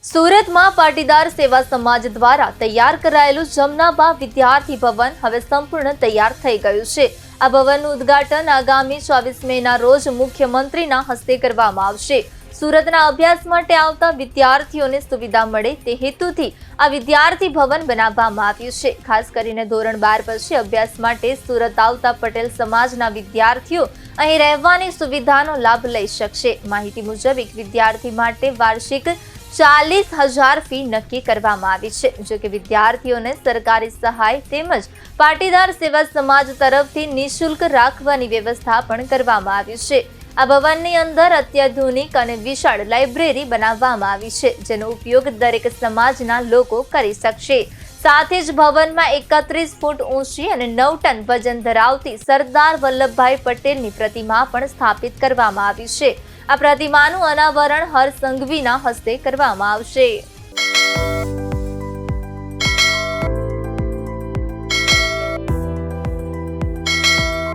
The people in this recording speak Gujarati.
સુરતમાં પાટીદાર સેવા સમાજ દ્વારા તૈયાર કરાયેલું જમનાબા વિદ્યાર્થી ભવન હવે સંપૂર્ણ તૈયાર થઈ ગયું છે। આ ભવનનું ઉદ્ઘાટન આગામી 24 મેના રોજ મુખ્યમંત્રીના હસ્તે કરવામાં આવશે। સુરતના અભ્યાસ માટે આવતા વિદ્યાર્થીઓને સુવિધા મળે તે હેતુથી આ વિદ્યાર્થી ભવન બનાવવામાં આવ્યું છે। ખાસ કરીને ધોરણ 12 પછી અભ્યાસ માટે સુરત આવતા પટેલ સમાજના વિદ્યાર્થીઓ અહીં રહેવાની સુવિધાનો લાભ લઈ શકશે। માહિતી મુજબ એક વિદ્યાર્થી માટે વાર્ષિક 40,000 ફી નક્કી કરવામાં આવી છે। જો કે વિદ્યાર્થીઓને સરકારી સહાય તેમજ પાટીદાર સેવા સમાજ તરફથી નિઃશુલ્ક રાખવાની વ્યવસ્થા પણ કરવામાં આવી છે। આ ભવનની અંદર અત્યાધુનિક અને વિશાળ લાઇબ્રેરી બનાવવામાં આવી છે, જેનો ઉપયોગ દરેક સમાજના લોકો કરી શકશે। સાથે જ ભવનમાં 31 ફૂટ ઊંચી અને 9 ટન વજન ધરાવતી સરદાર વલ્લભભાઈ પટેલની પ્રતિમા પણ સ્થાપિત કરવામાં આવી છે। આ પ્રતિમાનું અનાવરણ હર્ષ સંઘવીના હસ્તે કરવામાં આવશે।